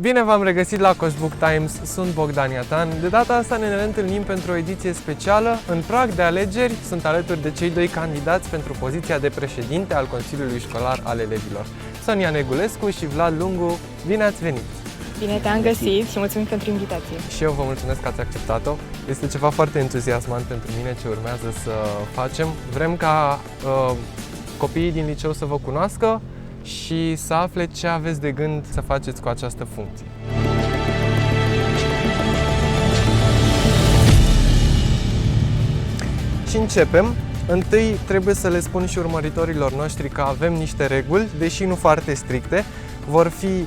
Bine v-am regăsit la Coșbuc Times, sunt Bogdan Iatan. De data asta ne reîntâlnim pentru o ediție specială. În prag de alegeri sunt alături de cei doi candidați pentru poziția de președinte al Consiliului Școlar al Elevilor. Sonia Negulescu și Vlad Lungu, bine ați venit! Bine te-am găsit și mulțumim pentru invitație. Și eu vă mulțumesc că ați acceptat-o. Este ceva foarte entuziasmant pentru mine ce urmează să facem. Vrem ca copiii din liceu să vă cunoască și să afle ce aveți de gând să faceți cu această funcție. Și începem. Întâi trebuie să le spun și urmăritorilor noștri că avem niște reguli, deși nu foarte stricte. Vor fi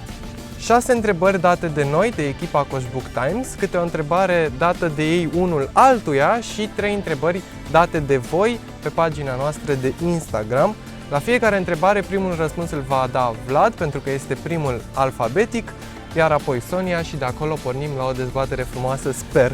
6 întrebări date de noi, de echipa Coșbuc Times, câte o întrebare dată de ei unul altuia și 3 întrebări date de voi pe pagina noastră de Instagram. La fiecare întrebare, primul răspuns îl va da Vlad, pentru că este primul alfabetic, iar apoi Sonia și de acolo pornim la o dezbatere frumoasă, sper.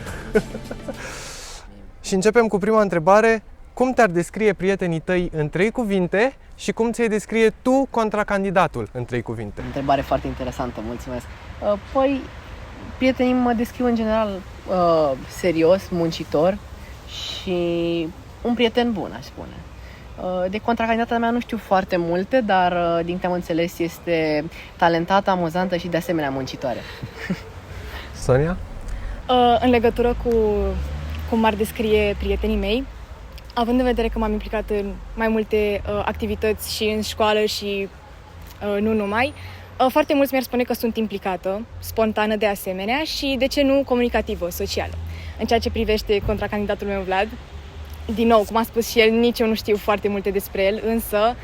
Și începem cu prima întrebare. Cum te-ar descrie prietenii tăi în 3 cuvinte și cum ți-ai descrie tu contracandidatul în 3 cuvinte? Întrebare foarte interesantă, mulțumesc. Păi, prietenii mă descriu în general serios, muncitor și un prieten bun, aș spune. De contracandidata mea nu știu foarte multe, dar din câte am înțeles este talentată, amuzantă și de asemenea muncitoare. Sonia? În legătură cu cum m-ar descrie prietenii mei, având în vedere că m-am implicat în mai multe activități și în școală și nu numai, foarte mulți mi-ar spune că sunt implicată, spontană de asemenea și, de ce nu, comunicativă, socială. În ceea ce privește contracandidatul meu, Vlad, din nou, cum a spus și el, nici eu nu știu foarte multe despre el, însă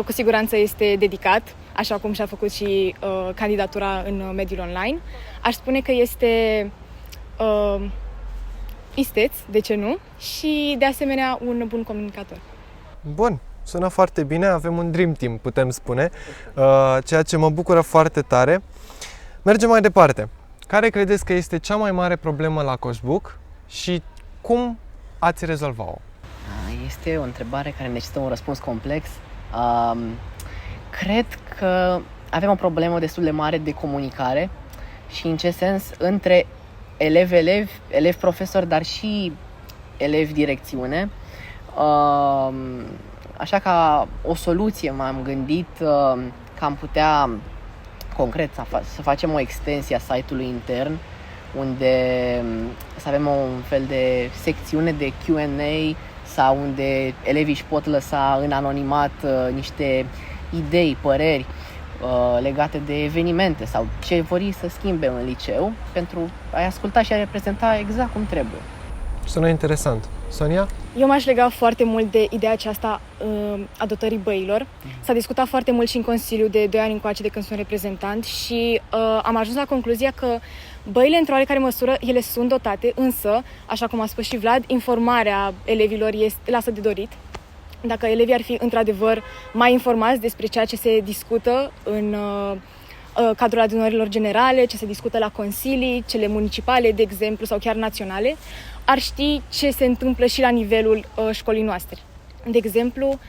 cu siguranță este dedicat, așa cum și-a făcut și candidatura în mediul online. Aș spune că este isteț, de ce nu, și de asemenea un bun comunicator. Bun, sună foarte bine, avem un dream team, putem spune, ceea ce mă bucură foarte tare. Mergem mai departe. Care credeți că este cea mai mare problemă la Coșbuc și cum ați rezolva-o? Este o întrebare care necesită un răspuns complex. Cred că avem o problemă destul de mare de comunicare și în ce sens între elevi-elevi, elevi-profesori, dar și elevi-direcțiune. Așa că o soluție m-am gândit că am putea concret să facem o extensie a site-ului intern unde să avem un fel de secțiune de Q&A sau unde elevii își pot lăsa în anonimat niște idei, păreri legate de evenimente sau ce vor să schimbe în liceu pentru a-i asculta și a reprezenta exact cum trebuie. Sună interesant. Sonia? Eu m-aș lega foarte mult de ideea aceasta a dotării băilor. S-a discutat foarte mult și în Consiliu de 2 ani încoace de când sunt reprezentant și am ajuns la concluzia că băile, într-o oarecare măsură, ele sunt dotate, însă, așa cum a spus și Vlad, informarea elevilor lasă de dorit. Dacă elevii ar fi într-adevăr mai informați despre ceea ce se discută în cadrul adunărilor generale, ce se discută la consilii, cele municipale, de exemplu, sau chiar naționale, ar ști ce se întâmplă și la nivelul școlii noastre. De exemplu,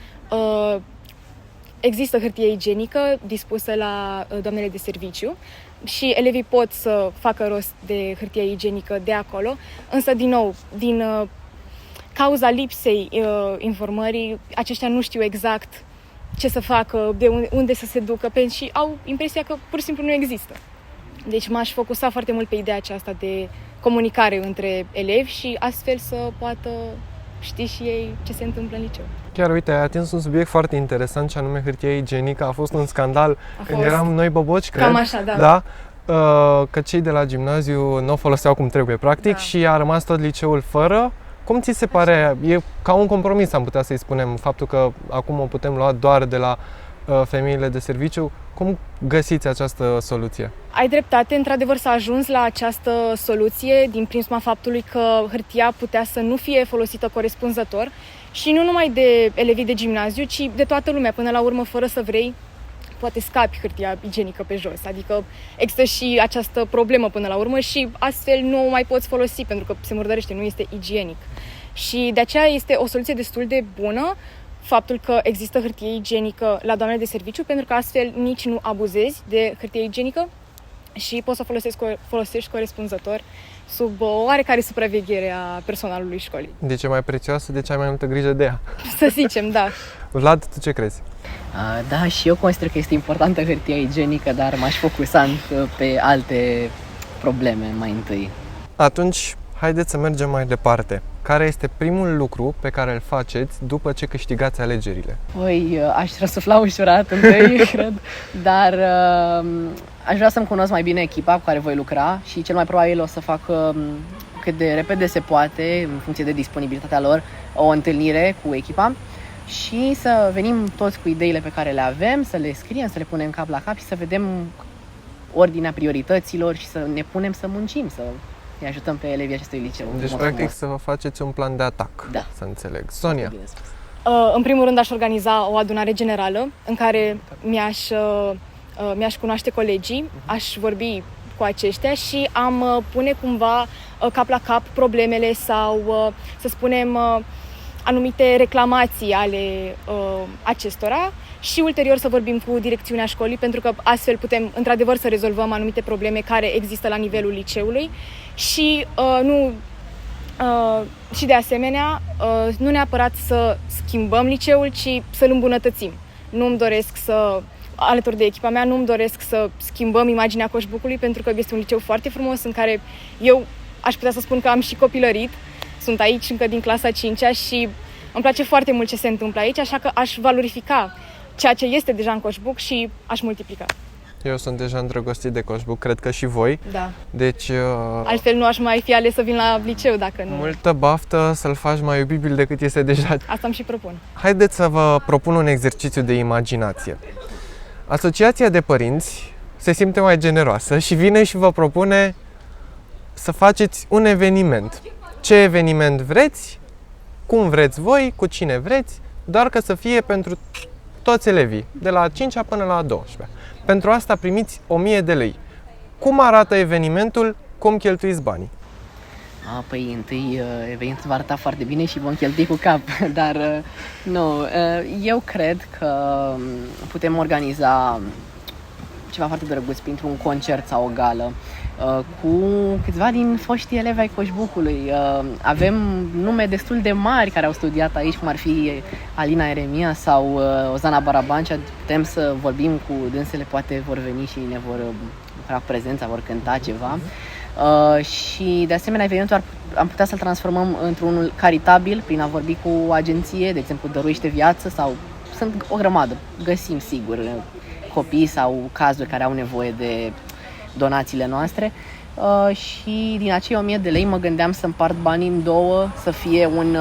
există hârtie igienică dispusă la doamnele de serviciu și elevii pot să facă rost de hârtie igienică de acolo, însă, din nou, din cauza lipsei informării, aceștia nu știu exact ce să facă, de unde să se ducă și au impresia că pur și simplu nu există. Deci m-aș focusa foarte mult pe ideea aceasta de comunicare între elevi și astfel să poată ști și ei ce se întâmplă în liceu. Chiar uite, ai atins un subiect foarte interesant, și anume hârtia igienică. A fost un scandal când eram noi boboci, cred. Cam așa, da. Da? Că cei de la gimnaziu nu o foloseau cum trebuie, practic, da. Și a rămas tot liceul fără. Cum ți se pare? E ca un compromis, am putea să-i spunem, faptul că acum o putem lua doar de la femeile de serviciu. Cum găsiți această soluție? Ai dreptate, într-adevăr s-a ajuns la această soluție din prisma faptului că hârtia putea să nu fie folosită corespunzător și nu numai de elevii de gimnaziu, ci de toată lumea. Până la urmă, fără să vrei, poate scapi hârtia igienică pe jos. Adică există și această problemă până la urmă și astfel nu o mai poți folosi pentru că se murdărește, nu este igienic. Și de aceea este o soluție destul de bună faptul că există hârtie igienică la doamnele de serviciu, pentru că astfel nici nu abuzezi de hârtie igienică și poți să folosești corespunzător sub o oarecare supraveghere a personalului școlii. Deci e mai prețioasă, deci ai mai multă grijă de ea. Să zicem, da. Vlad, tu ce crezi? Da, și eu consider că este importantă hârtia igienică, dar m-aș focusa pe alte probleme mai întâi. Atunci, haideți să mergem mai departe. Care este primul lucru pe care îl faceți după ce câștigați alegerile? Păi, aș răsufla ușurat întâi, cred, dar aș vrea să-mi cunosc mai bine echipa cu care voi lucra și cel mai probabil o să fac cât de repede se poate, în funcție de disponibilitatea lor, o întâlnire cu echipa și să venim toți cu ideile pe care le avem, să le scriem, să le punem cap la cap și să vedem ordinea priorităților și să ne punem să muncim, să îi ajutăm pe elevii acestui liceu. Deci, practic, să vă faceți un plan de atac, Da. să înțeleg. Sonia? Bine spus. În primul rând aș organiza o adunare generală în care mi-aș cunoaște colegii, aș vorbi cu aceștia și am pune cumva cap la cap problemele sau, să spunem, anumite reclamații ale acestora și ulterior să vorbim cu direcțiunea școlii, pentru că astfel putem într-adevăr să rezolvăm anumite probleme care există la nivelul liceului și și de asemenea nu neapărat să schimbăm liceul, ci să-l îmbunătățim. Nu-mi doresc să, alături de echipa mea, nu-mi doresc să schimbăm imaginea Coșbucului, pentru că este un liceu foarte frumos în care eu aș putea să spun că am și copilărit. Sunt aici încă din clasa 5-a și îmi place foarte mult ce se întâmplă aici, așa că aș valorifica ceea ce este deja în Coșbuc și aș multiplica. Eu sunt deja îndrăgostit de Coșbuc, cred că și voi. Da. Deci, Altfel nu aș mai fi ales să vin la liceu dacă nu. multă baftă să-l faci mai iubibil decât este deja. Asta îmi și propun. Haideți să vă propun un exercițiu de imaginație. Asociația de părinți se simte mai generoasă și vine și vă propune să faceți un eveniment. Ce eveniment vreți, cum vreți voi, cu cine vreți, doar că să fie pentru toți elevii, de la 5-a până la 12-a. Pentru asta primiți 1000 de lei. Cum arată evenimentul, cum cheltuiți banii? Păi întâi evenimentul va arăta foarte bine și vom cheltui cu cap, dar nu, eu cred că putem organiza ceva foarte drăguț printr-un concert sau o gală cu câțiva din foștii elevi ai Coșbucului. Avem nume destul de mari care au studiat aici, cum ar fi Alina Eremia sau Ozana Barabancea. Putem să vorbim cu dânsele, poate vor veni și ne vor lucra prezența, vor cânta ceva. Și de asemenea evenimentul am putea să-l transformăm într-unul caritabil prin a vorbi cu o agenție, de exemplu Dăruiește Viață, sau sunt o grămadă, găsim sigur copii sau cazuri care au nevoie de donațiile noastre și din acei 1000 de lei mă gândeam să împart banii în două, să fie un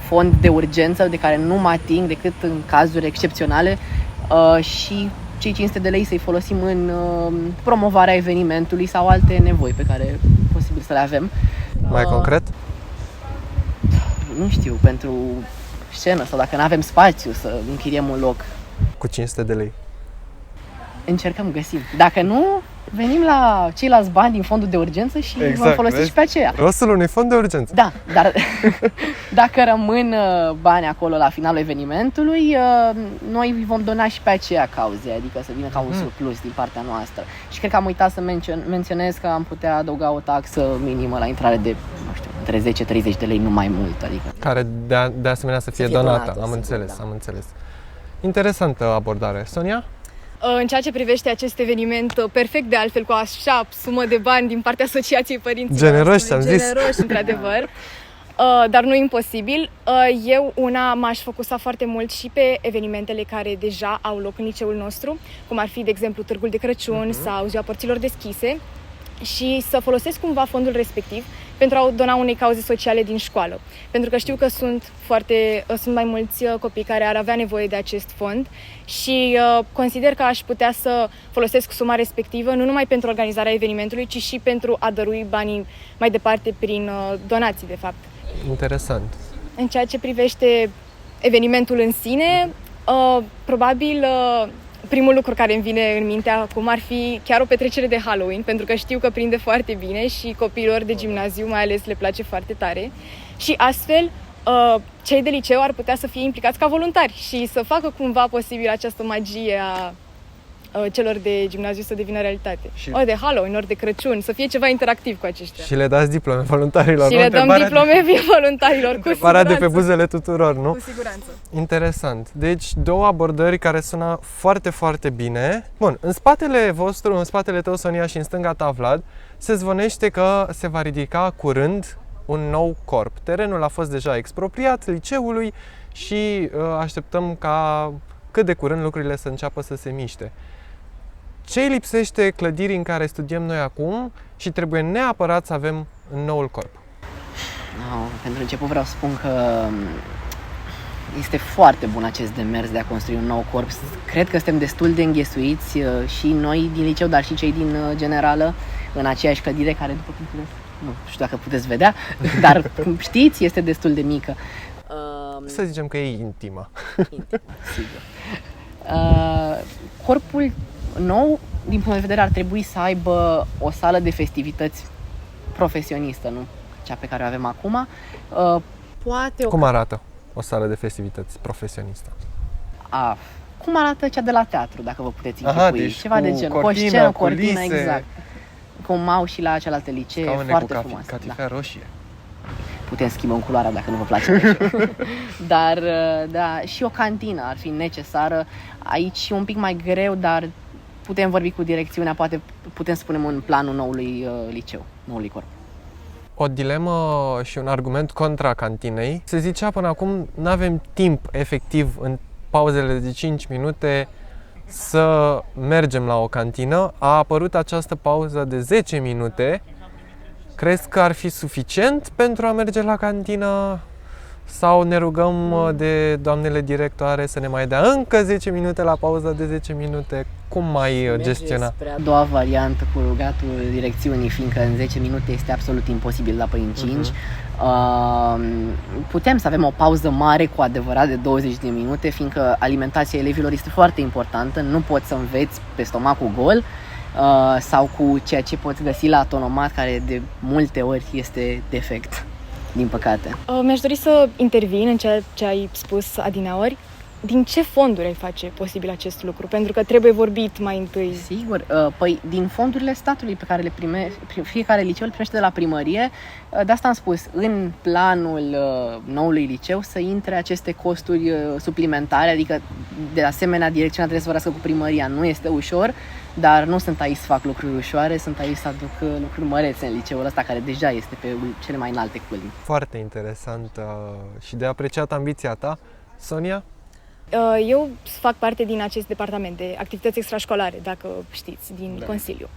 fond de urgență de care nu mă ating decât în cazuri excepționale și cei 500 de lei să-i folosim în promovarea evenimentului sau alte nevoi pe care posibil să le avem. Mai concret? Nu știu, pentru scenă sau dacă nu avem spațiu să închiriem un loc. Cu 500 de lei. Încercăm, găsim. Dacă nu, venim la ceilalți bani din fondul de urgență și vom folosi și pe aceea. Rostul unui fond de urgență. Da, dar dacă rămân bani acolo la finalul evenimentului, noi vom dona și pe aceea cauze, adică să vină ca un surplus din partea noastră. Și cred că am uitat să menționez că am putea adăuga o taxă minimă la intrare de, nu știu, între 10-30 de lei, nu mai mult. Adică Care de asemenea să fie donată. Am înțeles. Interesantă abordare. Sonia? În ceea ce privește acest eveniment, perfect de altfel, cu așa sumă de bani din partea Asociației Părinților. Generoși, am zis. Generoși, într-adevăr. Dar nu imposibil. Eu m-aș focusa foarte mult și pe evenimentele care deja au loc în liceul nostru, cum ar fi, de exemplu, Târgul de Crăciun sau Ziua Porților Deschise, și să folosesc cumva fondul respectiv pentru a dona unei cauze sociale din școală. Pentru că știu că sunt mai mulți copii care ar avea nevoie de acest fond și consider că aș putea să folosesc suma respectivă nu numai pentru organizarea evenimentului, ci și pentru a dărui banii mai departe prin donații, de fapt. Interesant. În ceea ce privește evenimentul în sine, probabil primul lucru care îmi vine în minte acum ar fi chiar o petrecere de Halloween, pentru că știu că prinde foarte bine și copiilor de gimnaziu mai ales le place foarte tare. Și astfel, cei de liceu ar putea să fie implicați ca voluntari și să facă cumva posibil această magie a celor de gimnaziu să devină realitate. Și- Ori de Halloween, ori de Crăciun, să fie ceva interactiv cu aceștia. Și le dați diplome voluntarilor. Și nu? le dăm diplome voluntarilor, cu Întrebarea de pe siguranță. buzele tuturor, nu? Cu siguranță. Interesant. Deci, două abordări care sună foarte, foarte bine. Bun, în spatele vostru, în spatele tău, Sonia, și în stânga ta, Vlad, se zvonește că se va ridica curând un nou corp. Terenul a fost deja expropriat liceului și așteptăm ca cât de curând lucrurile să înceapă să se miște. Ce îi lipsește clădirii în care studiem noi acum și trebuie neapărat să avem în noul corp? Pentru început vreau să spun că este foarte bun acest demers de a construi un nou corp. Cred că suntem destul de înghesuiți și noi din liceu, dar și cei din generală, în aceeași clădire care, după cum puteți, nu știu dacă puteți vedea, dar cum știți, este destul de mică. Să zicem că e intimă. Sigur. Corpul nou, din punct de vedere, ar trebui să aibă o sală de festivități profesionistă, nu cea pe care o avem acum. Poate o... Cum arată o sală de festivități profesionistă? Cum arată cea de la teatru, dacă vă puteți Aha, închipui. deci ceva de cu genul. cortină, Cu o scenă, culise. cortină, exact. Cum au și la celelalte licee, Scaune foarte cu frumoase. catifea roșie. Putem schimbăm culoarea dacă nu vă place. Dar, da, și o cantină ar fi necesară. Aici e un pic mai greu, dar putem vorbi cu direcțiunea, poate putem să punem în planul noului liceu, noului corp. O dilemă și un argument contra cantinei. Se zicea până acum, nu avem timp efectiv în pauzele de 5 minute să mergem la o cantină. A apărut această pauză de 10 minute. Crezi că ar fi suficient pentru a merge la cantină? Sau ne rugăm de doamnele directoare să ne mai dea încă 10 minute la pauza de 10 minute? Cum mai gestiona? Spre a doua variantă cu rugatul direcțiunii, fiindcă în 10 minute este absolut imposibil, dar în 5. Putem să avem o pauză mare cu adevărat de 20 de minute, fiindcă alimentația elevilor este foarte importantă. Nu poți să înveți pe stomacul gol sau cu ceea ce poți găsi la autonomat, care de multe ori este defect, din păcate. Mi-aș dori să intervin în ceea ce ai spus adineauri. Din ce fonduri ai face posibil acest lucru? Pentru că trebuie vorbit mai întâi. Sigur, păi din fondurile statului pe care le fiecare liceu le primește de la primărie. De asta am spus, în planul noului liceu să intre aceste costuri suplimentare, adică de asemenea direcțiunea trebuie să vorbească cu primăria. Nu este ușor, dar nu sunt aici să fac lucruri ușoare, sunt aici să aduc lucruri mărețe în liceul ăsta, care deja este pe cele mai înalte culmi. Foarte interesant și de apreciat ambiția ta. Sonia? Eu fac parte din acest departament de activități extrașcolare, dacă știți, din Consiliu.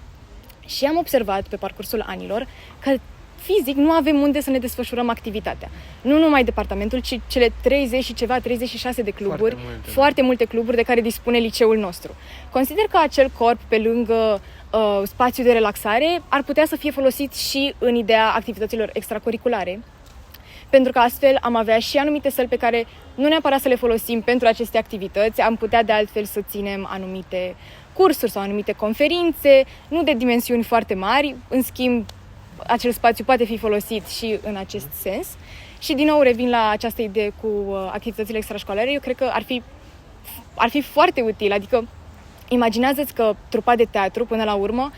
Și am observat pe parcursul anilor că fizic nu avem unde să ne desfășurăm activitatea. Nu numai departamentul, ci cele 30 și ceva, 36 de cluburi, foarte multe cluburi de care dispune liceul nostru. Consider că acel corp, pe lângă spațiu de relaxare, ar putea să fie folosit și în ideea activităților extracurriculare, pentru că astfel am avea și anumite săli pe care nu neapărat să le folosim pentru aceste activități, am putea de altfel să ținem anumite cursuri sau anumite conferințe, nu de dimensiuni foarte mari, în schimb acel spațiu poate fi folosit și în acest sens. Și din nou revin la această idee cu activitățile extrașcolare, eu cred că ar fi foarte util, adică imaginează-ți că trupa de teatru, până la urmă,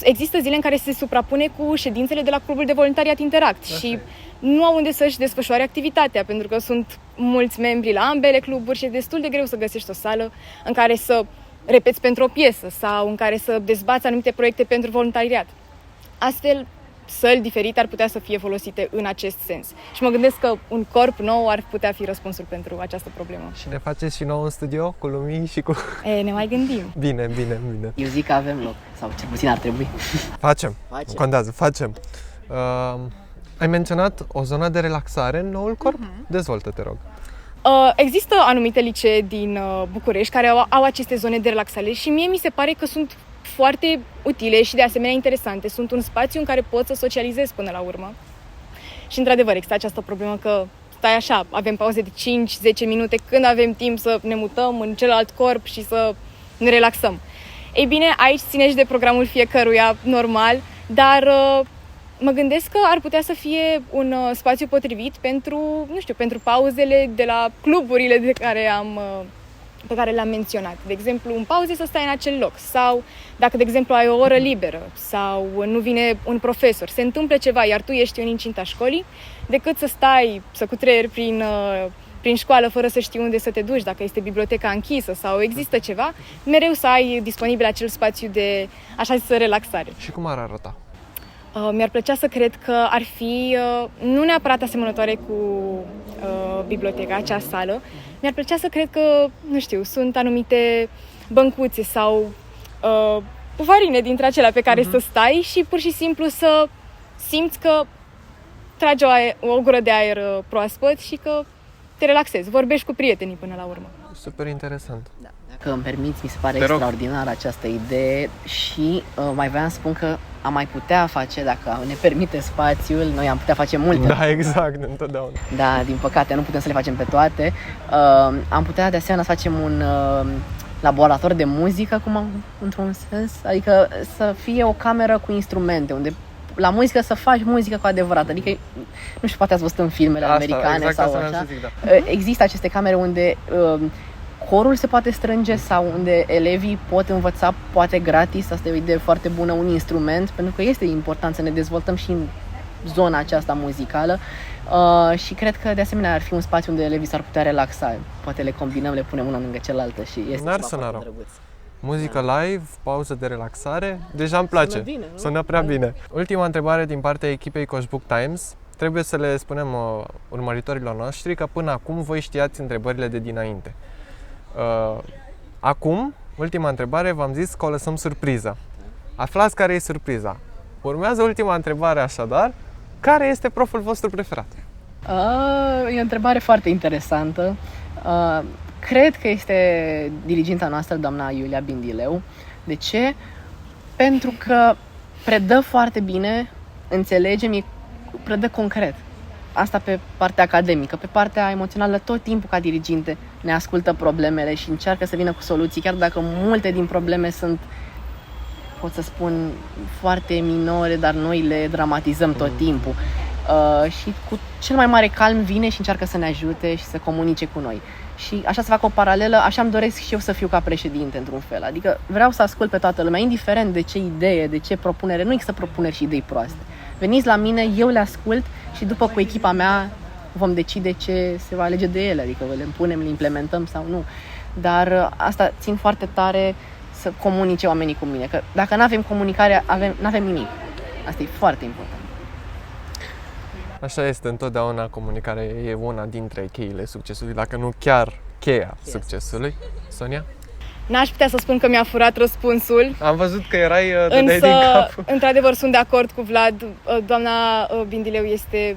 există zile în care se suprapune cu ședințele de la Clubul de Voluntariat Interact și nu au unde să-și desfășoare activitatea, pentru că sunt mulți membri la ambele cluburi și e destul de greu să găsești o sală în care să repeți pentru o piesă sau în care să dezbați anumite proiecte pentru voluntariat. Astfel, săli diferite ar putea să fie folosite în acest sens. Și mă gândesc că un corp nou ar putea fi răspunsul pentru această problemă. Și ne faceți și nou în studio cu lumini și cu... Ne mai gândim. Bine. Eu zic că avem loc, sau cel puțin ar trebui. Facem. Nu contează, facem. Ai menționat o zonă de relaxare în noul corp? Dezvoltă, te rog. Există anumite licee din București care au aceste zone de relaxare și mie mi se pare că sunt foarte utile și de asemenea interesante. Sunt un spațiu în care poți să socializezi până la urmă. Și într-adevăr există această problemă că stai așa, avem pauze de 5-10 minute când avem timp să ne mutăm în celălalt corp și să ne relaxăm. Ei bine, aici ține și de programul fiecăruia normal, dar mă gândesc că ar putea să fie un spațiu potrivit pentru, pentru pauzele de la cluburile de care am pe care le-am menționat. De exemplu, în pauze să stai în acel loc sau dacă, de exemplu, ai o oră liberă sau nu vine un profesor, se întâmplă ceva, iar tu ești în incinta școlii, decât să stai, să cutreieri prin școală fără să știi unde să te duci, dacă este biblioteca închisă sau există ceva, mereu să ai disponibil acel spațiu de, așa zisă, relaxare. Și cum ar arăta? Mi-ar plăcea să cred că ar fi nu neapărat asemănătoare cu biblioteca, acea sală. Mi-ar plăcea să cred că, nu știu, sunt anumite băncuțe sau pufarine dintre acelea pe care să stai și pur și simplu să simți că tragi o gură de aer proaspăt și că te relaxezi, vorbești cu prietenii până la urmă. Super interesant. Da. Dacă îmi permiți, mi se pare Te rog. extraordinară această idee și mai voiam să spun că am mai putea face, dacă ne permite spațiul, noi am putea face multe. Da, exact, întotdeauna. Da, din păcate nu putem să le facem pe toate. Am putea de asemenea să facem un laborator de muzică, într-un sens, adică să fie o cameră cu instrumente, unde la muzică să faci muzică cu adevărat, adică nu știu, poate ați văzut în filmele americane exact sau asta vreau așa. să zic, da. Există aceste camere unde corul se poate strânge sau unde elevii pot învăța, poate gratis, asta e o idee foarte bună, un instrument, pentru că este important să ne dezvoltăm și în zona aceasta muzicală și cred că de asemenea ar fi un spațiu unde elevii s-ar putea relaxa, poate le combinăm, le punem una lângă cealaltă și este N-ar ceva suna foarte rău. drăguț. Muzică live, pauză de relaxare, deja îmi place. Sună bine, nu? Sună prea bine. Ultima întrebare din partea echipei Coșbuc Times. Trebuie să le spunem urmăritorilor noștri că până acum voi știați întrebările de dinainte. Acum, ultima întrebare, v-am zis că o lăsăm surpriză. Aflați care e surpriza. Urmează ultima întrebare așadar. Care este proful vostru preferat? E o întrebare foarte interesantă. Cred că este diriginta noastră, doamna Iulia Bindileu. De ce? Pentru că predă foarte bine, înțelegem, predă concret. Asta pe partea academică. Pe partea emoțională, tot timpul ca diriginte ne ascultă problemele și încearcă să vină cu soluții, chiar dacă multe din probleme sunt, pot să spun, foarte minore, dar noi le dramatizăm tot timpul. Și cu cel mai mare calm vine și încearcă să ne ajute și să comunice cu noi. Și așa să fac o paralelă, așa îmi doresc și eu să fiu ca președinte într-un fel. Adică vreau să ascult pe toată lumea, indiferent de ce idee, de ce propunere, nu există propuneri și idei proaste. Veniți la mine, eu le ascult și după cu echipa mea vom decide ce se va alege de ele, adică le punem, le implementăm sau nu. Dar asta țin foarte tare să comunice oamenii cu mine, că dacă nu avem comunicare, nu avem nimic. Asta e foarte important. Așa este, întotdeauna comunicarea e una dintre cheile succesului, dacă nu chiar cheia succesului. Sonia? N-aș putea să spun că mi-a furat răspunsul, Am văzut că erai dădeai din însă, cap. într-adevăr, sunt de acord cu Vlad. Doamna Bindileu este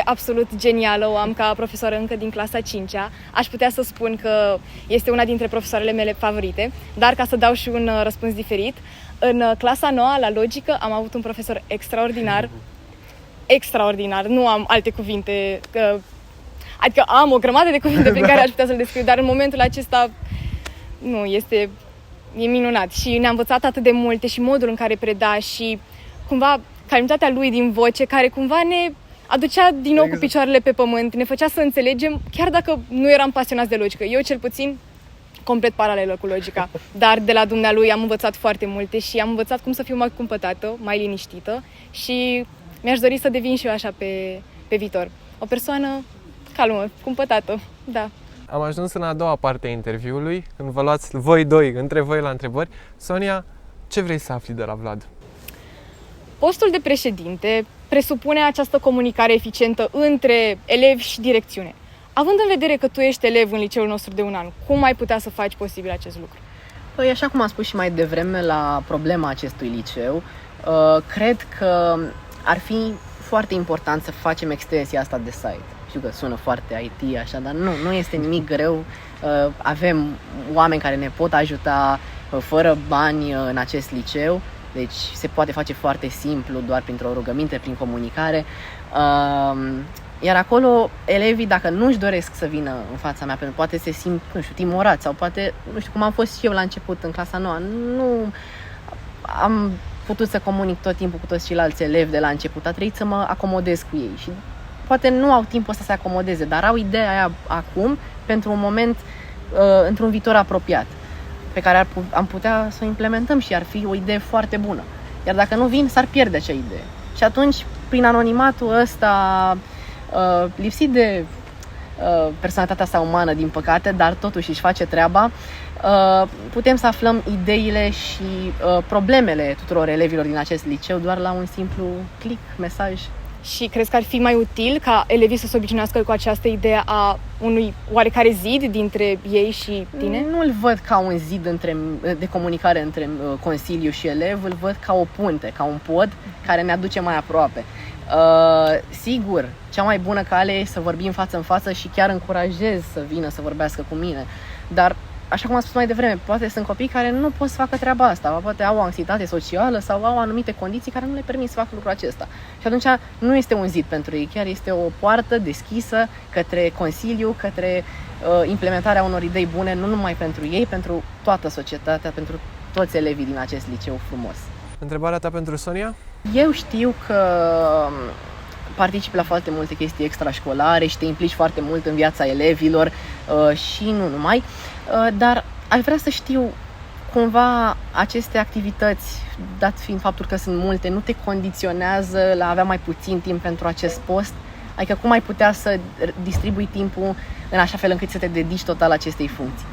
absolut genială, o am ca profesoară încă din clasa 5-a. Aș putea să spun că este una dintre profesoarele mele favorite, dar ca să dau și un răspuns diferit, în clasa 9 la logică am avut un profesor extraordinar, nu am alte cuvinte, adică am o grămadă de cuvinte prin care aș putea să-l descriu, dar în momentul acesta e minunat și ne-a învățat atât de multe și modul în care preda și cumva calmitatea lui din voce care cumva ne aducea din nou cu picioarele pe pământ, ne făcea să înțelegem, chiar dacă nu eram pasionați de logică. Eu cel puțin complet paralelă cu logica, dar de la dumnealui am învățat foarte multe și am învățat cum să fiu mai cumpătată, mai liniștită și mi-aș dori să devin și eu așa pe viitor. O persoană calmă, cumpătată, da. Am ajuns în a doua parte a interviului, când vă luați voi doi între voi la întrebări. Sonia, ce vrei să afli de la Vlad? Postul de președinte presupune această comunicare eficientă între elevi și direcțiune. Având în vedere că tu ești elev în liceul nostru de un an, cum ai putea să faci posibil acest lucru? Păi, așa cum am spus și mai devreme la problema acestui liceu, cred că ar fi foarte important să facem extensia asta de site. Știu că sună foarte IT așa, dar nu este nimic greu. Avem oameni care ne pot ajuta fără bani în acest liceu, deci se poate face foarte simplu, doar printr-o rugăminte, prin comunicare. Iar acolo, elevii, dacă nu-și doresc să vină în fața mea, pentru că poate se simt, nu știu, timorați sau poate, nu știu, cum am fost și eu la început în clasa 9, nu am putut să comunic tot timpul cu toți ceilalți elevi de la început, a trebuit să mă acomodez cu ei și poate nu au timpul ăsta să se acomodeze, dar au ideea aia acum pentru un moment într-un viitor apropiat, pe care am putea să o implementăm și ar fi o idee foarte bună. Iar dacă nu vin, s-ar pierde acea idee. Și atunci, prin anonimatul ăsta, lipsit de personalitatea sa umană, din păcate, dar totuși își face treaba, putem să aflăm ideile și problemele tuturor elevilor din acest liceu doar la un simplu click, mesaj. Și crezi că ar fi mai util ca elevii să se obișnuiască cu această idee a unui oarecare zid dintre ei și tine? Nu-l văd ca un zid de comunicare între consiliu și elev, îl văd ca o punte, ca un pod care ne aduce mai aproape. Sigur, cea mai bună cale e să vorbim față în față și chiar încurajez să vină să vorbească cu mine, dar așa cum am spus mai devreme, poate sunt copii care nu pot să facă treaba asta, poate au o anxietate socială sau au anumite condiții care nu le permit să facă lucrul acesta. Și atunci nu este un zid pentru ei, chiar este o poartă deschisă către consiliu, către implementarea unor idei bune, nu numai pentru ei, pentru toată societatea, pentru toți elevii din acest liceu frumos. Întrebarea ta pentru Sonia? Eu știu că participi la foarte multe chestii extrașcolare și te implici foarte mult în viața elevilor și nu numai, dar aș vrea să știu cumva aceste activități, dat fiind faptul că sunt multe, nu te condiționează la a avea mai puțin timp pentru acest post? Adică cum ai putea să distribui timpul în așa fel încât să te dedici total acestei funcții?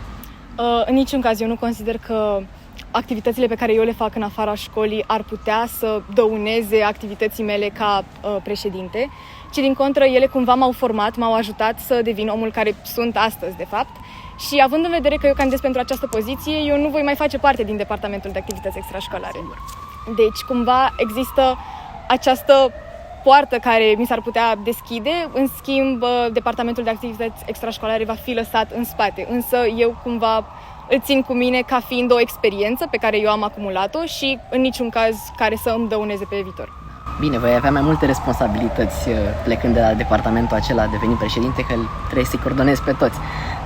În niciun caz, eu nu consider că activitățile pe care eu le fac în afara școlii ar putea să dăuneze activității mele ca președinte, ci din contră ele cumva m-au format, m-au ajutat să devin omul care sunt astăzi, de fapt. Și având în vedere că eu candidez pentru această poziție, eu nu voi mai face parte din departamentul de activități extrașcolare. Deci, cumva, există această poartă care mi s-ar putea deschide, în schimb, departamentul de activități extrașcolare va fi lăsat în spate. Însă eu cumva îl țin cu mine ca fiind o experiență pe care eu am acumulat-o și în niciun caz care să îmi dăuneze pe viitor. Bine, voi avea mai multe responsabilități plecând de la departamentul acela, devenind președinte, că trebuie să-i coordonez pe toți.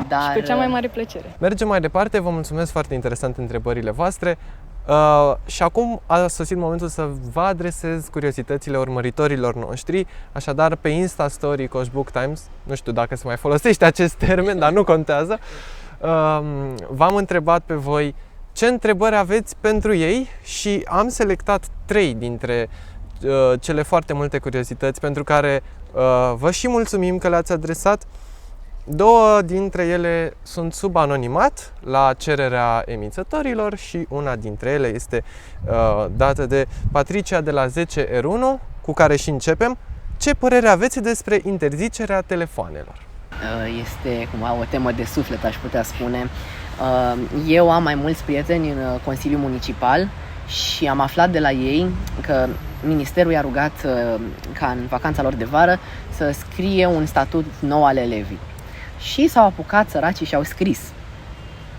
Dar... Și cu cea mai mare plăcere. Mergem mai departe, vă mulțumesc foarte interesant întrebările voastre. Și acum a sosit momentul să vă adresez curiozitățile urmăritorilor noștri, așadar pe Insta Story Coș Book Times, nu știu dacă se mai folosește acest termen, dar nu contează, v-am întrebat pe voi ce întrebări aveți pentru ei și am selectat 3 dintre cele foarte multe curiozități pentru care vă și mulțumim că le-ați adresat. 2 dintre ele sunt sub anonimat la cererea emițătorilor și una dintre ele este dată de Patricia de la 10R1, cu care și începem. Ce părere aveți despre interzicerea telefoanelor? Este cumva o temă de suflet, aș putea spune. Eu am mai mulți prieteni în Consiliul Municipal și am aflat de la ei că Ministerul i-a rugat ca în vacanța lor de vară să scrie un statut nou al elevii. Și s-au apucat săracii și au scris.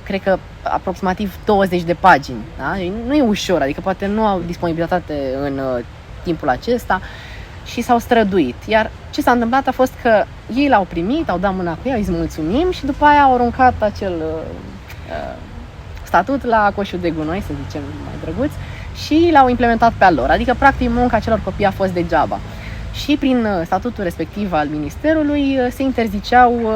Cred că aproximativ 20 de pagini. Da? Nu e ușor, adică poate nu au disponibilitate în timpul acesta și s-au străduit. Iar ce s-a întâmplat a fost că ei l-au primit, au dat mâna cu ea, îi mulțumim și după aia au aruncat acel statut la coșul de gunoi, să zicem mai drăguț, și l-au implementat pe al lor. Adică, practic, munca celor copii a fost degeaba. Și prin statutul respectiv al Ministerului se interziceau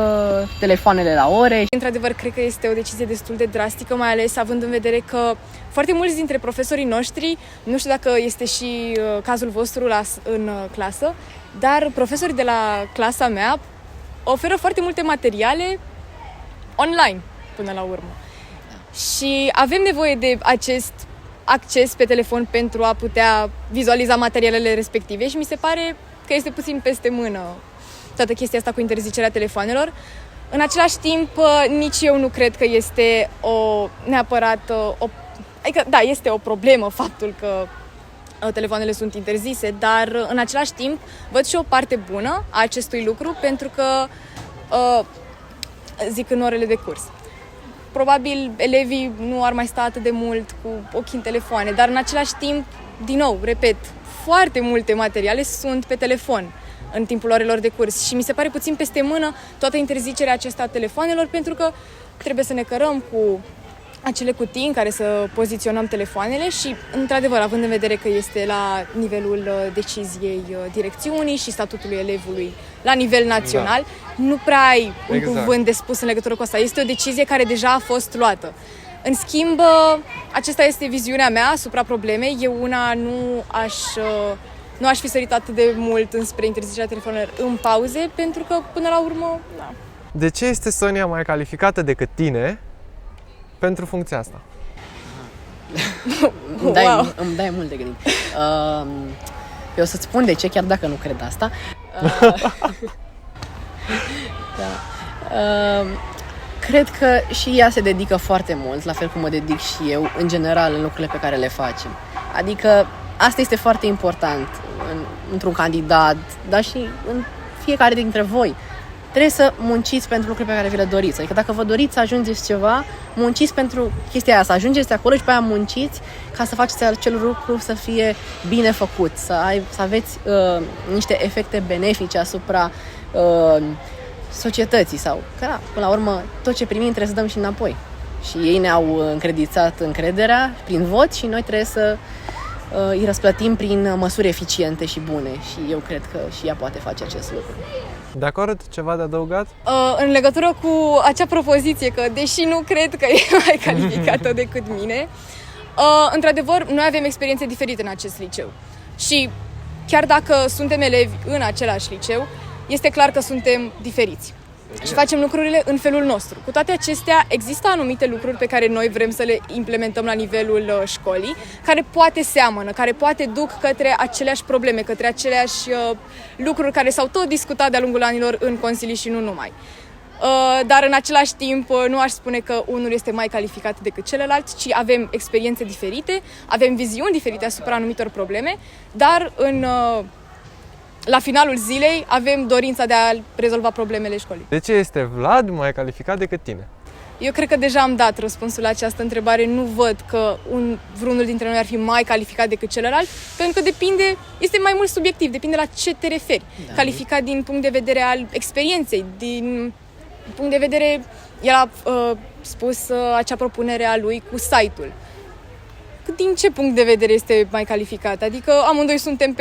telefoanele la ore. Într-adevăr, cred că este o decizie destul de drastică, mai ales având în vedere că foarte mulți dintre profesorii noștri, nu știu dacă este și cazul vostru în clasă, dar profesorii de la clasa mea oferă foarte multe materiale online, până la urmă. Și avem nevoie de acest acces pe telefon pentru a putea vizualiza materialele respective și mi se pare că este puțin peste mână toată chestia asta cu interzicerea telefoanelor. În același timp, nici eu nu cred că este adică, da, este o problemă faptul că telefoanele sunt interzise, dar în același timp văd și o parte bună a acestui lucru pentru că, zic, în orele de curs. Probabil elevii nu ar mai sta atât de mult cu ochii în telefoane, dar în același timp, din nou, repet, foarte multe materiale sunt pe telefon în timpul orelor de curs și mi se pare puțin peste mână toată interzicerea aceasta a telefoanelor pentru că trebuie să ne cărăm cu acele cutii în care să poziționăm telefoanele și, într-adevăr, având în vedere că este la nivelul deciziei direcțiunii și statutului elevului la nivel național, nu prea ai un cuvânt de spus în legătură cu asta. Este o decizie care deja a fost luată. În schimb, acesta este viziunea mea asupra problemei. Eu una nu aș fi sărit atât de mult înspre interzicerea telefonelor în pauze, pentru că, până la urmă, da. De ce este Sonia mai calificată decât tine pentru funcția asta? Îmi dai mult de gândit. Eu o să-ți spun de ce, chiar dacă nu cred asta. Cred că și ea se dedică foarte mult, la fel cum mă dedic și eu, în general, în lucrurile pe care le facem. Adică asta este foarte important într-un candidat, dar și în fiecare dintre voi. Trebuie să munciți pentru lucruri pe care vi le doriți. Adică dacă vă doriți să ajungeți ceva, munciți pentru chestia aia, să ajungeți acolo și pe aia munciți ca să faceți acel lucru să fie bine făcut, să aveți niște efecte benefice asupra societății sau că, da, până la urmă, tot ce primim trebuie să dăm și înapoi. Și ei ne-au încredițat încrederea prin vot și noi trebuie să îi răsplătim prin măsuri eficiente și bune. Și eu cred că și ea poate face acest lucru. De acord? Ceva de adăugat? În legătură cu acea propoziție că, deși nu cred că e mai calificată decât mine, într-adevăr, noi avem experiențe diferite în acest liceu. Și chiar dacă suntem elevi în același liceu, este clar că suntem diferiți. Și facem lucrurile în felul nostru. Cu toate acestea, există anumite lucruri pe care noi vrem să le implementăm la nivelul școlii, care poate seamănă, care poate duc către aceleași probleme, către aceleași lucruri care s-au tot discutat de-a lungul anilor în consilii și nu numai. Dar în același timp nu aș spune că unul este mai calificat decât celălalt, ci avem experiențe diferite, avem viziuni diferite asupra anumitor probleme, dar la finalul zilei avem dorința de a rezolva problemele școlii. De ce este Vlad mai calificat decât tine? Eu cred că deja am dat răspunsul la această întrebare. Nu văd că vreunul dintre noi ar fi mai calificat decât celălalt, pentru că este mai mult subiectiv, depinde la ce te referi. Da. Calificat din punct de vedere al experienței, din punct de vedere, el a spus acea propunere a lui cu site-ul. Din ce punct de vedere este mai calificat? Adică amândoi suntem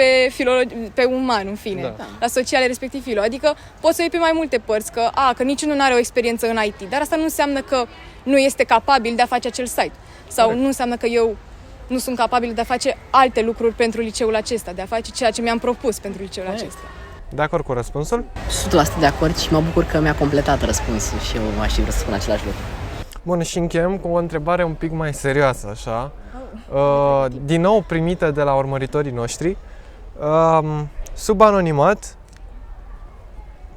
pe uman, în fine, da. La sociale respectiv filo. Adică poți să iei pe mai multe părți, că niciunul nu are o experiență în IT, dar asta nu înseamnă că nu este capabil de a face acel site. Sau corect. Nu înseamnă că eu nu sunt capabil de a face alte lucruri pentru liceul acesta, de a face ceea ce mi-am propus pentru liceul acesta. De acord cu răspunsul? 100% de acord și mă bucur că mi-a completat răspunsul și eu aș vrea să spun același lucru. Bun, și încheiem cu o întrebare un pic mai serioasă, așa. Din nou primită de la urmăritorii noștri. Sub anonimat,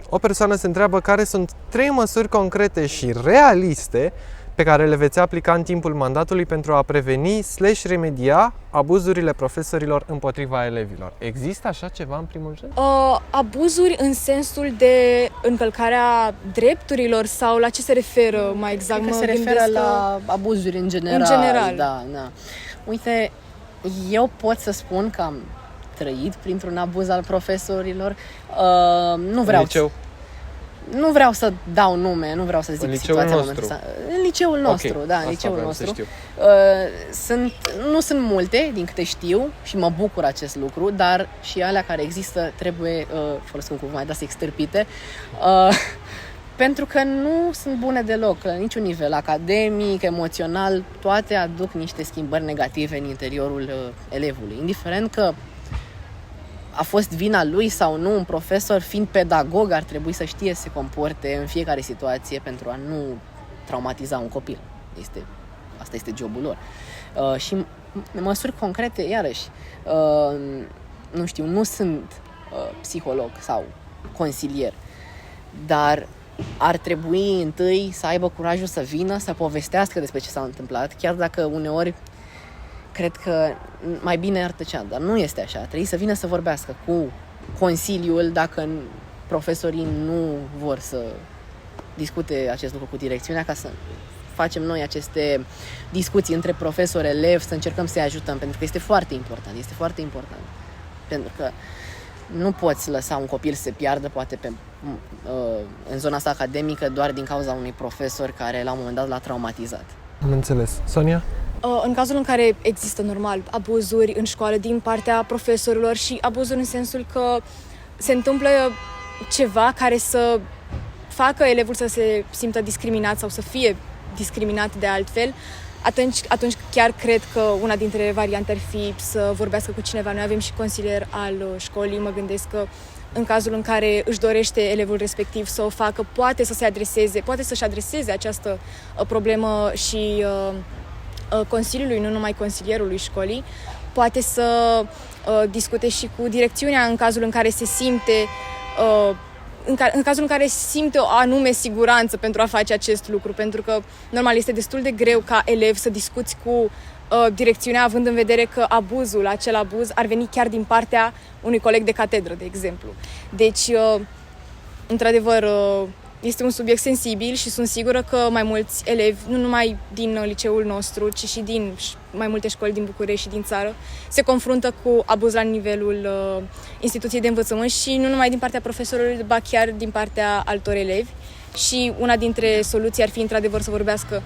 o persoană se întreabă care sunt 3 măsuri concrete și realiste pe care le veți aplica în timpul mandatului pentru a preveni / remedia abuzurile profesorilor împotriva elevilor. Există așa ceva în primul rând? Abuzuri în sensul de încălcarea drepturilor sau la ce se referă mai exact? Cred că se referă la abuzuri în general. În general. Da. Uite, eu pot să spun că am trăit printr-un abuz al profesorilor. Nu vreau să dau nume, nu vreau să zic situația nostru. În liceul nostru, okay. Da, în liceul nostru. Nu sunt multe, din câte știu, și mă bucur acest lucru, dar și alea care există trebuie, folosesc un cuvânt mai dat, extirpite, pentru că nu sunt bune deloc, la niciun nivel, academic, emoțional, toate aduc niște schimbări negative în interiorul elevului, indiferent că a fost vina lui sau nu, un profesor, fiind pedagog, ar trebui să știe să se comporte în fiecare situație pentru a nu traumatiza un copil. Asta este jobul lor. Și măsuri concrete, iarăși, nu știu, nu sunt psiholog sau consilier, dar ar trebui întâi să aibă curajul să vină, să povestească despre ce s-a întâmplat, chiar dacă uneori cred că mai bine ar tăcea, dar nu este așa. Trebuie să vină să vorbească cu consiliul dacă profesorii nu vor să discute acest lucru cu direcțiunea, ca să facem noi aceste discuții între profesor-elev, să încercăm să-i ajutăm, pentru că este foarte important. Este foarte important. Pentru că nu poți lăsa un copil să se piardă, poate în zona asta academică, doar din cauza unui profesor care la un moment dat l-a traumatizat. Am înțeles. Sonia? În cazul în care există normal abuzuri în școală din partea profesorilor și abuzuri în sensul că se întâmplă ceva care să facă elevul să se simtă discriminat sau să fie discriminat de altfel, atunci chiar cred că una dintre variante ar fi să vorbească cu cineva. Noi avem și consilier al școlii, mă gândesc că în cazul în care își dorește elevul respectiv să o facă, poate să-și adreseze această problemă și consiliului, nu numai consilierului școlii, poate să discute și cu direcțiunea în cazul în care se simte în cazul în care simte o anume siguranță pentru a face acest lucru, pentru că normal este destul de greu ca elev să discuți cu direcțiunea, având în vedere că acel abuz ar veni chiar din partea unui coleg de catedră, de exemplu. Deci, într-adevăr, este un subiect sensibil și sunt sigură că mai mulți elevi, nu numai din liceul nostru, ci și din mai multe școli din București și din țară, se confruntă cu abuz la nivelul instituției de învățământ și nu numai din partea profesorilor, ba chiar din partea altor elevi. Și una dintre soluții ar fi, într-adevăr, să vorbească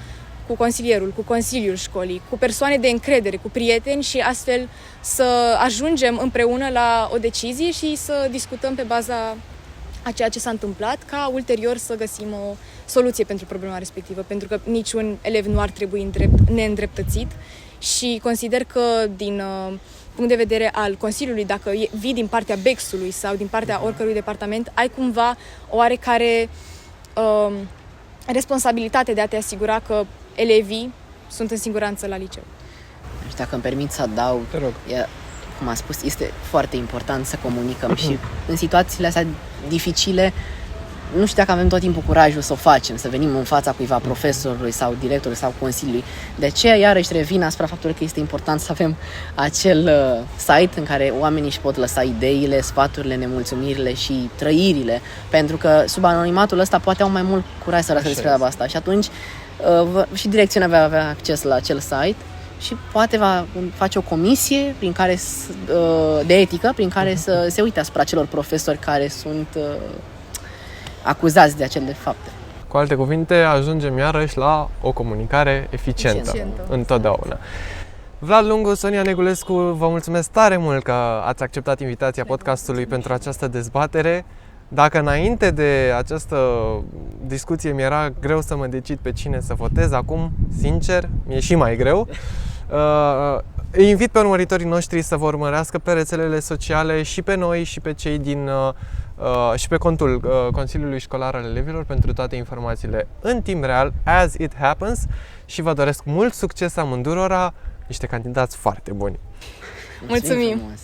cu consilierul, cu consiliul școlii, cu persoane de încredere, cu prieteni și astfel să ajungem împreună la o decizie și să discutăm pe baza a ceea ce s-a întâmplat, ca ulterior să găsim o soluție pentru problema respectivă, pentru că niciun elev nu ar trebui neîndreptățit și consider că din punct de vedere al Consiliului, dacă vii din partea BEX-ului sau din partea oricărui departament, ai cumva o oarecare responsabilitate de a te asigura că elevii sunt în siguranță la liceu. Și dacă îmi permit să adaug, Te rog. cum am spus, este foarte important să comunicăm și în situațiile astea dificile, nu știu dacă avem tot timpul curajul să o facem, să venim în fața cuiva, profesorului sau directorului sau consiliului. De aceea, iarăși, revin asupra faptului că este important să avem acel site în care oamenii își pot lăsa ideile, sfaturile, nemulțumirile și trăirile, pentru că sub anonimatul ăsta poate au mai mult curaj să răspundă despre asta și atunci și direcțiunea va avea acces la acel site și poate va face o comisie de etică prin care să se uite asupra celor profesori care sunt acuzați de acele fapte. Cu alte cuvinte, ajungem iarăși la o comunicare eficientă. Întotdeauna. Vlad Lungu, Sonia Negulescu, vă mulțumesc tare mult că ați acceptat invitația podcastului pentru această dezbatere. Dacă înainte de această discuție mi-era greu să mă decid pe cine să votez, acum, sincer, mi-e și mai greu. Îi invit pe urmăritorii noștri să vă urmărească pe rețelele sociale și pe noi și pe cei și pe contul Consiliului Școlar al Elevilor pentru toate informațiile în timp real, as it happens, și vă doresc mult succes amândurora, niște candidați foarte buni. Mulțumim! Frumos.